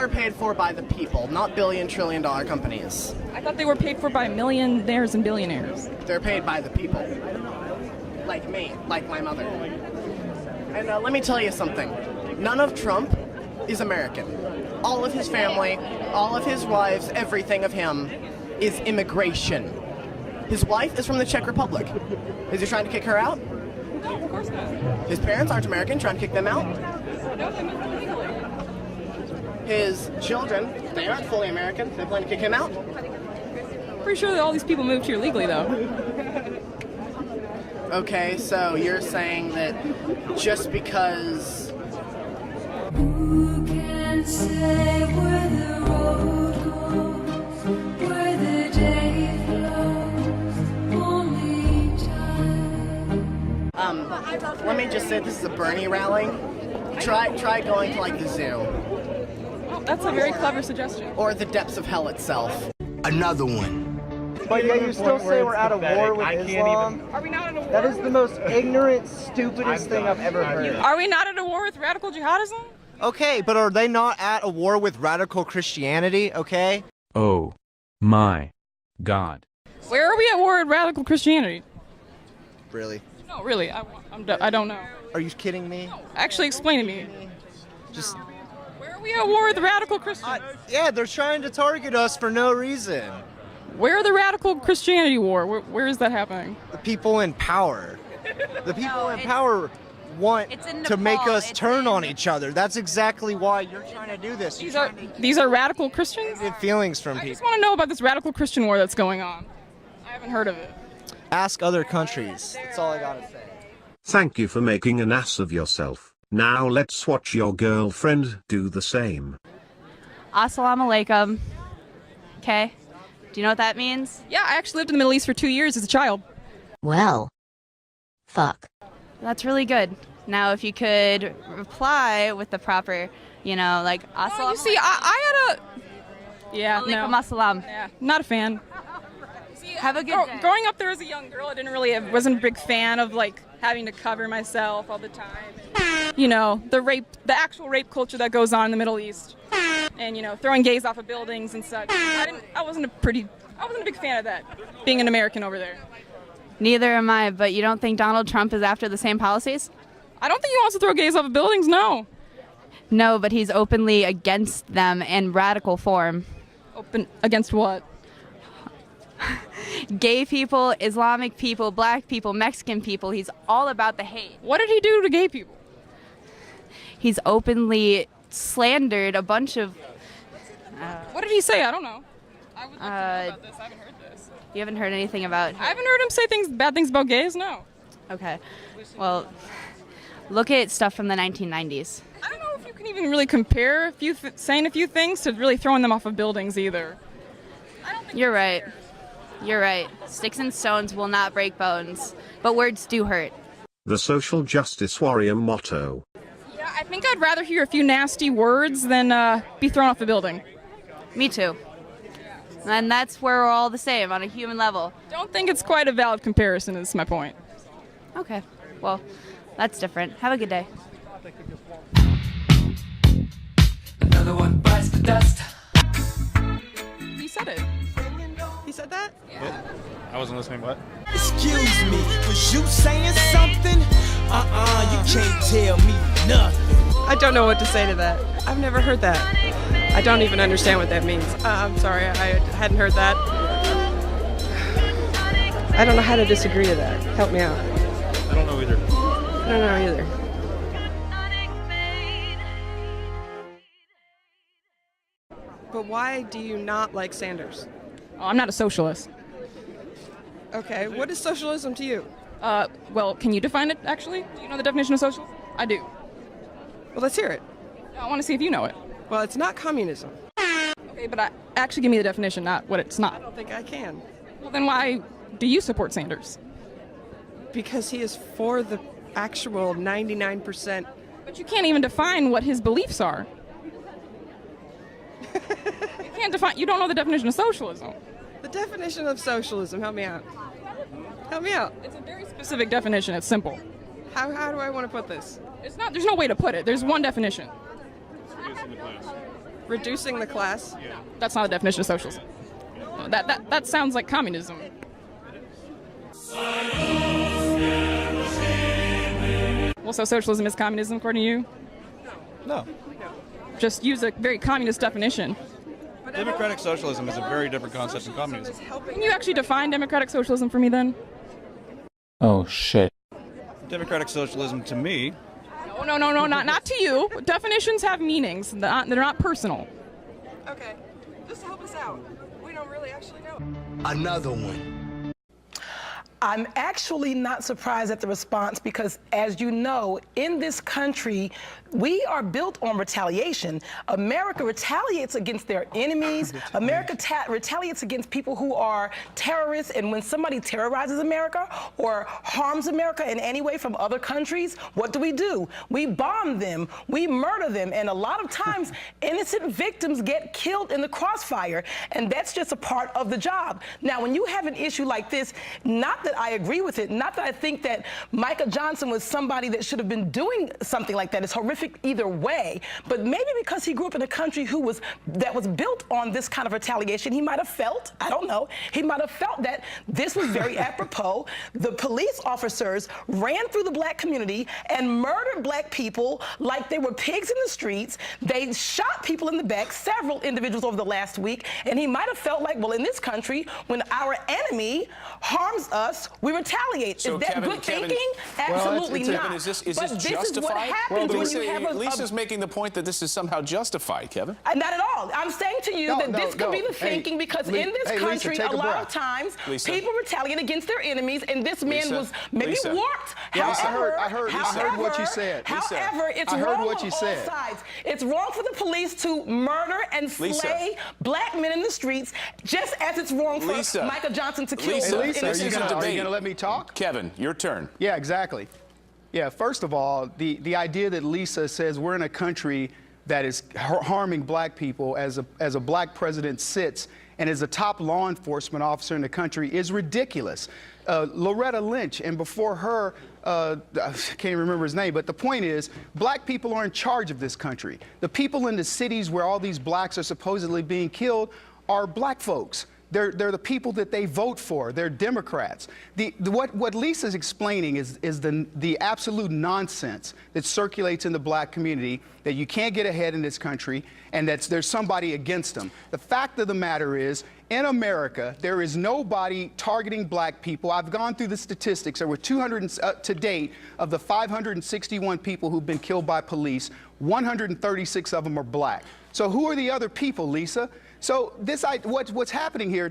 are paid for by the people, not billion-trillion-dollar companies. I thought they were paid for by millionaires and billionaires. They're paid by the people. Like me, like my mother. And let me tell you something. None of Trump is American. All of his family, all of his wives, everything of him is immigration. His wife is from the Czech Republic. Is he trying to kick her out? No, of course not. His parents aren't American, trying to kick them out? No, they moved illegally. His children, they aren't fully American. They plan to kick him out? Pretty sure that all these people moved here legally, though. Okay, so you're saying that just because... Who can say where the road goes, where the day flows, only time. Let me just say this is a Bernie rally. Try going to, like, the zoo. Oh, that's a very clever suggestion. Or the depths of hell itself. Another one. But yet you still say we're at a war with Islam? Are we not at a war? That is the most ignorant, stupidest thing I've ever heard. Are we not at a war with radical jihadism? Okay, but are they not at a war with radical Christianity, okay? Oh my God. Where are we at war with radical Christianity? Really? No, really, I don't know. Are you kidding me? Actually, explain to me. Just... Where are we at war with radical Christians? Yeah, they're trying to target us for no reason. Where are the radical Christianity war? Where is that happening? The people in power. The people in power want to make us turn on each other. That's exactly why you're trying to do this. These are radical Christians? Get feelings from I just people. want to know about this radical Christian war that's going on. I haven't heard of it. Ask other countries. That's all I gotta say. Thank you for making an ass of yourself. Now let's watch your girlfriend do the same. Assalamu alaikum. Okay. Do you know what that means? Yeah, I actually lived in the Middle East for 2 years as a child. Well, fuck. That's really good. Now, if you could reply with the proper, like assalamu. You see, I had a... Yeah, Alaikum no. assalam. Yeah, not a fan. Have a good day. Growing up there as a young girl, I wasn't a big fan of like having to cover myself all the time. And, the actual rape culture that goes on in the Middle East, and throwing gays off of buildings and such. I wasn't a big fan of that. Being an American over there. Neither am I, but you don't think Donald Trump is after the same policies? I don't think he wants to throw gays off of buildings. No. No, but he's openly against them in radical form. Open against what? Gay people, Islamic people, black people, Mexican people. He's all about the hate. What did he do to gay people? He's openly slandered a bunch of... what did he say? I don't know. I would like to know about this. I haven't heard this. You haven't heard anything about... I haven't heard him say bad things about gays, no. Okay. Well, look at stuff from the 1990s. I don't know if you can even really compare saying a few things to really throwing them off of buildings either. You're right. You're right. Sticks and stones will not break bones, but words do hurt. The social justice warrior motto. Yeah, I think I'd rather hear a few nasty words than be thrown off a building. Me too. And that's where we're all the same on a human level. Don't think it's quite a valid comparison, is my point. Okay. Well, that's different. Have a good day. Another one bites the dust. He said it. He said that? Yeah. I wasn't listening, what? Excuse me, was you saying something? You can't tell me nothing. I don't know what to say to that. I've never heard that. I don't even understand what that means. I'm sorry, I hadn't heard that. I don't know how to disagree to that. Help me out. I don't know either. I don't know either. But why do you not like Sanders? Oh, I'm not a socialist. Okay, what is socialism to you? Well, can you define it, actually? Do you know the definition of socialism? I do. Well, let's hear it. I want to see if you know it. Well, it's not communism. Okay, but actually give me the definition, not what it's I not. don't think I can. Well, then why do you support Sanders? Because he is for the actual 99%. But you can't even define what his beliefs are. You don't know the definition of socialism. The definition of socialism, help me out. Help me out. It's a very specific definition. It's simple. How do I want to put this? There's no way to put it. There's one definition. Reducing the class? That's not a definition of socialism. That sounds like communism. Well, so socialism is communism, according to you? No. Just use a very communist definition. Democratic socialism is a very different concept than communism. Can you actually define democratic socialism for me then? Oh shit. Democratic socialism, to me, No, not to you. Definitions have meanings. They're not personal. Okay, just to help us out. We don't really actually know. Another one. I'm actually not surprised at the response because, as you know, in this country, we are built on retaliation. America retaliates against their enemies. America retaliates against people who are terrorists. And when somebody terrorizes America or harms America in any way from other countries, what do? We bomb them. We murder them. And a lot of times, innocent victims get killed in the crossfire. And that's just a part of the job. Now, when you have an issue like this, not that I agree with it, not that I think that Micah Johnson was somebody that should have been doing something like that. It's horrific either way, but maybe because he grew up in a country that was built on this kind of retaliation, he might have felt, I don't know, he might have felt that this was very apropos. The police officers ran through the black community and murdered black people like they were pigs in the streets. They shot people in the back, several individuals over the last week, and he might have felt like, well, in this country, when our enemy harms us, we retaliate. So is that Kevin, good thinking? Absolutely not. Kevin, is this but this justified? is what happens when you have Lisa's making the point that this is somehow justified, Kevin. Not at all. I'm saying to you that this could be the thinking because in this country, Lisa, a lot of times, people retaliate against their enemies, and this man was maybe warped. Yeah, however, I heard what you said. However, it's wrong on all sides. It's wrong for the police to murder and slay black men in the streets, just as it's wrong for Micah Johnson to kill. Lisa, are you going to let me talk? Kevin, your turn. Yeah, exactly. Yeah, first of all, the idea that Lisa says we're in a country that is harming black people as a black president sits and is a top law enforcement officer in the country is ridiculous. Loretta Lynch, and before her, I can't even remember his name, but the point is, black people are in charge of this country. The people in the cities where all these blacks are supposedly being killed are black folks. They're the people that they vote for. They're Democrats. What Lisa's explaining is the absolute nonsense that circulates in the black community, that you can't get ahead in this country and that there's somebody against them. The fact of the matter is, in America, there is nobody targeting black people. I've gone through the statistics. There were 200 to date of the 561 people who've been killed by police. 136 of them are black. So who are the other people, Lisa? So what's happening here,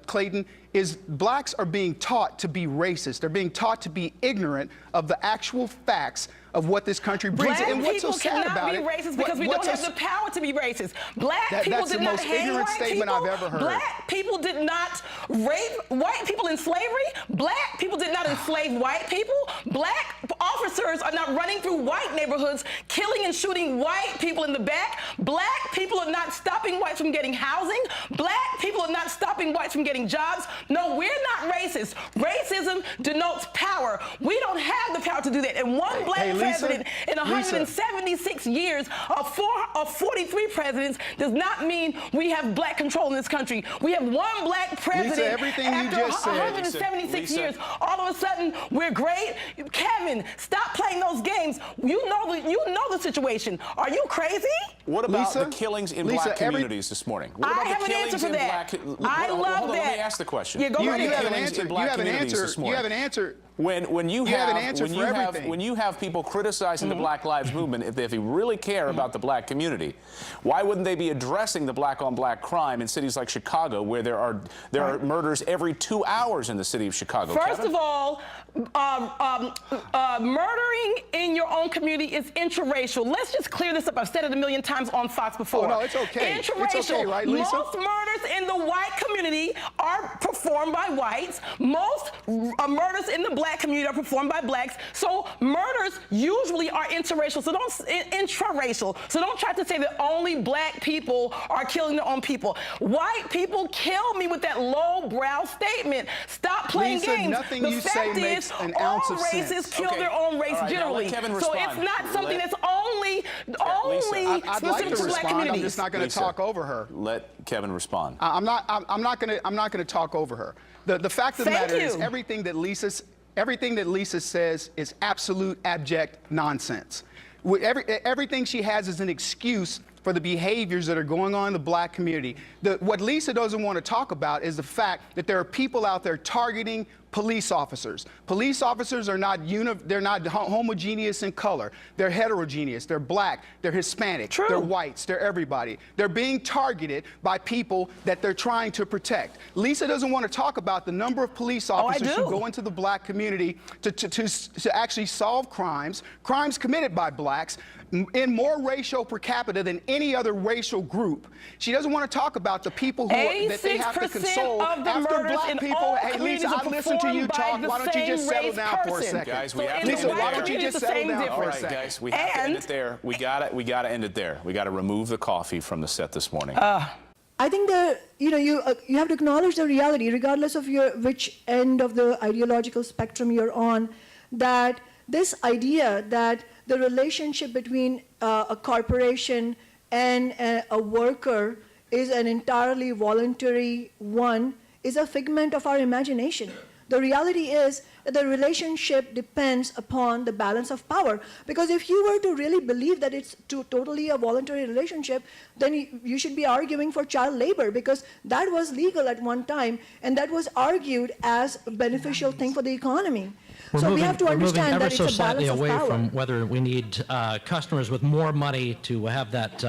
Clayton, is blacks are being taught to be racist. They're being taught to be ignorant of the actual facts of what this country brings. Black and what's so sad about it? Black people cannot be racist because we don't have the power to be racist. Black people did not hang white people. That's the most ignorant statement I've ever heard. Black people did not rape white people in slavery. Black people did not enslave white people. Black officers are not running through white neighborhoods, killing and shooting white people in the back. Black people are not stopping whites from getting housing. Black people are not stopping whites from getting jobs. No, we're not racist. Racism denotes power. We don't have the power to do that. And one black president in 176 years of 43 presidents does not mean we have black control in this country. We have one black president. Lisa, everything after you just said. 176 years. All of a sudden, we're great. Kevin, stop playing those games. You know the situation. Are you crazy? What about the killings in black communities this morning? What about I have the an answer killings for in that. black? I love that. Let me ask the question. Yeah, go right ahead. You have an answer. You have an answer. When you have people criticizing the Black Lives Movement, if they really care about the black community, why wouldn't they be addressing the black-on-black crime in cities like Chicago, where there are murders every 2 hours in the city of Chicago? First of all, murdering in your own community is interracial. Let's just clear this up. I've said it a million times on Fox before. Oh, no, it's okay. Interracial. It's okay, right, Lisa? Most murders in the white community are performed by whites. Most murders in the black black community are performed by blacks. So murders usually are interracial, so intraracial. So don't try to say that only black people are killing their own people. White people kill me with that lowbrow statement. Stop playing Lisa, games. nothing The you fact say is, makes an all ounce of races sense. kill their own race All right, now let generally. Kevin So respond. it's not something that's only I'd like specific to to black respond. I'm communities. just not going to talk over her. Let Kevin respond. I'm not going to talk over her. The fact of the matter is everything that Lisa says is absolute abject nonsense. Everything she has is an excuse for the behaviors that are going on in the black community. What Lisa doesn't want to talk about is the fact that there are people out there targeting police officers. Police officers are not homogeneous in color. They're heterogeneous. They're black. They're Hispanic. True. They're whites. They're everybody. They're being targeted by people that they're trying to protect. Lisa doesn't want to talk about the number of police officers who go into the black community to actually solve crimes committed by blacks in more ratio per capita than any other racial group. She doesn't want to talk about the people that they have to console after black people. Hey, Lisa, I listened to you talk. Why don't you just settle down for a second? Guys, we have to Lisa, why don't you just settle down for a second? All right, guys, we have to end it there. We got to end it there. We got to remove the coffee from the set this morning. I think that you have to acknowledge the reality, regardless of which end of the ideological spectrum you're on, that this idea that the relationship between a corporation and a worker is an entirely voluntary one is a figment of our imagination. The reality is that the relationship depends upon the balance of power. Because if you were to really believe that it's totally a voluntary relationship, then you should be arguing for child labor, because that was legal at one time, and that was argued as a beneficial thing for the economy. So we have to understand that it's a balance of away power. from whether we need customers with more money to have that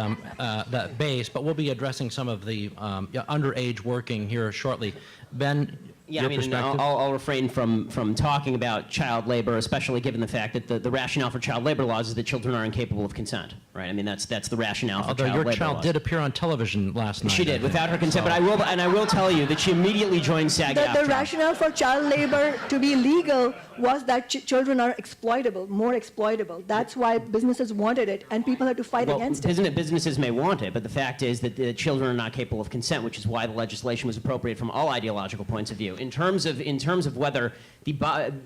that base, but we'll be addressing some of the underage working here shortly. Ben, yeah, your I mean, perspective? I'll refrain from talking about child labor, especially given the fact that the rationale for child labor laws is that children are incapable of consent, right? I mean, that's the rationale for Although child your labor child laws. did appear on television last night. She did, without her consent, but I will tell you that she immediately joined SAG-AFTRA. The rationale for child labor to be legal was that children are exploitable, more exploitable. That's why businesses wanted it, and people had to fight against it. Businesses may want it, but the fact is that the children are not capable of consent, which is why the legislation was appropriate from all ideological points of view. In terms of whether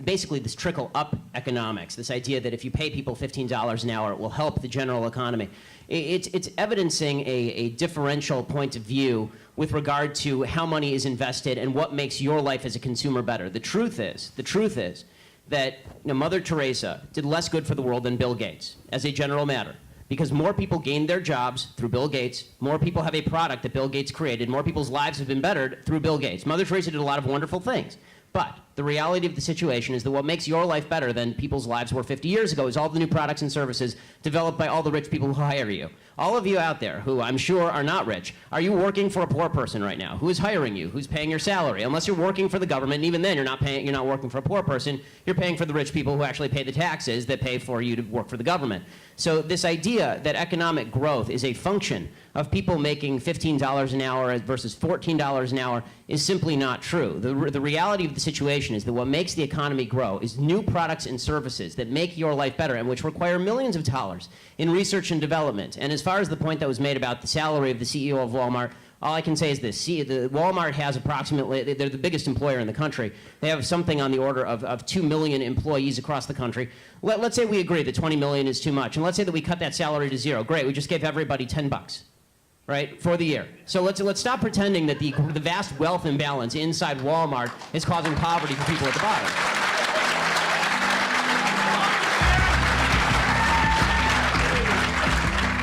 basically this trickle-up economics, this idea that if you pay people $15 an hour, it will help the general economy, it's evidencing a differential point of view with regard to how money is invested and what makes your life as a consumer better. The truth is that Mother Teresa did less good for the world than Bill Gates, as a general matter. Because more people gained their jobs through Bill Gates, more people have a product that Bill Gates created, more people's lives have been bettered through Bill Gates. Mother Teresa did a lot of wonderful things. But the reality of the situation is that what makes your life better than people's lives were 50 years ago is all the new products and services developed by all the rich people who hire you. All of you out there who I'm sure are not rich, are you working for a poor person right now? Who is hiring you? Who's paying your salary? Unless you're working for the government, and even then you're not working for a poor person, you're paying for the rich people who actually pay the taxes that pay for you to work for the government. So this idea that economic growth is a function of people making $15 an hour versus $14 an hour is simply not true. The reality of the situation is that what makes the economy grow is new products and services that make your life better and which require millions of dollars in research and development. And as far as the point that was made about the salary of the CEO of Walmart, all I can say is this. Walmart has approximately, they're the biggest employer in the country. They have something on the order of 2 million employees across the country. Let's say we agree that 20 million is too much. And let's say that we cut that salary to zero. Great, we just gave everybody $10, right, for the year. So let's stop pretending that the vast wealth imbalance inside Walmart is causing poverty for people at the bottom.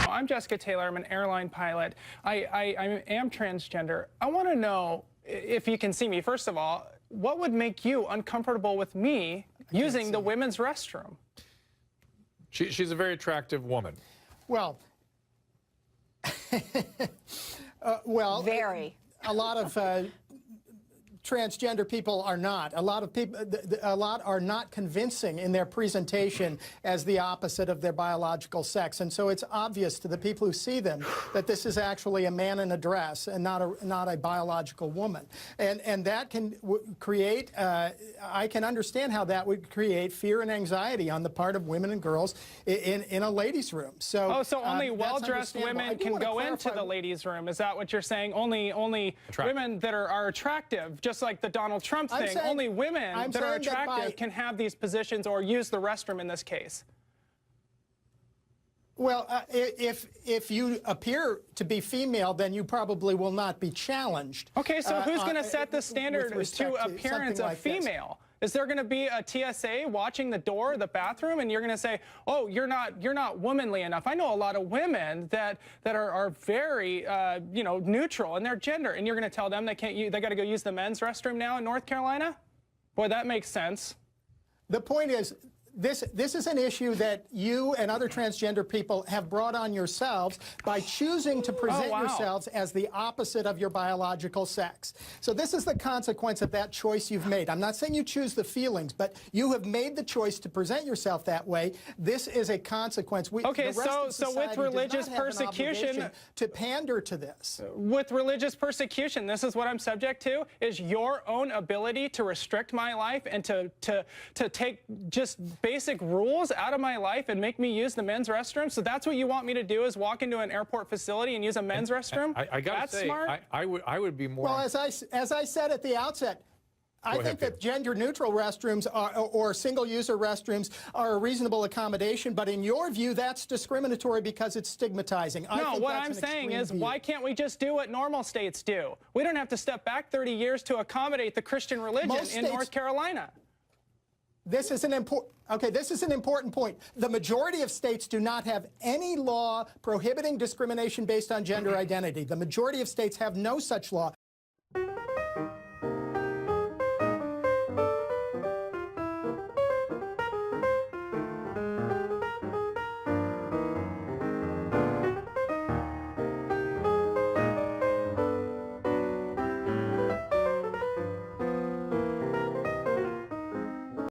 I'm Jessica Taylor. I'm an airline pilot. I am transgender. I want to know if you can see me. First of all, what would make you uncomfortable with me using the women's restroom? She's a very attractive woman. Well, very. A lot of transgender people are not. A lot of people, a lot are not convincing in their presentation as the opposite of their biological sex, and so it's obvious to the people who see them that this is actually a man in a dress and not a biological woman, and that can create. I can understand how that would create fear and anxiety on the part of women and girls in a ladies' room. So, so only well-dressed women can go into the ladies' room. Is that what you're saying? Only women that are attractive, just like the Donald Trump thing. Only women that are attractive can have these positions or use the restroom in this case. Well, if you appear to be female, then you probably will not be challenged. Okay, so who's going to set the standard to appearance of female? Is there going to be a TSA watching the door of the bathroom, and you're going to say, "Oh, you're not womanly enough"? I know a lot of women that are very neutral in their gender, and you're going to tell them they got to go use the men's restroom now in North Carolina? Boy, that makes sense. The point is, this is an issue that you and other transgender people have brought on yourselves by choosing to present yourselves as the opposite of your biological sex. So this is the consequence of that choice you've made. I'm not saying you choose the feelings, but you have made the choice to present yourself that way. This is a consequence. Okay, so with religious persecution, to pander to this. With religious persecution, this is what I'm subject to, is your own ability to restrict my life and to take just basic rules out of my life and make me use the men's restroom. So that's what you want me to do, is walk into an airport facility and use a men's restroom? I got to say, smart? I would be more... Well, as I said at the outset, I think that gender-neutral restrooms or single-user restrooms are a reasonable accommodation, but in your view, that's discriminatory because it's stigmatizing. No, what I'm saying is, why can't we just do what normal states do? We don't have to step back 30 years to accommodate the Christian religion in North Carolina. This is an important point. The majority of states do not have any law prohibiting discrimination based on gender identity. The majority of states have no such law.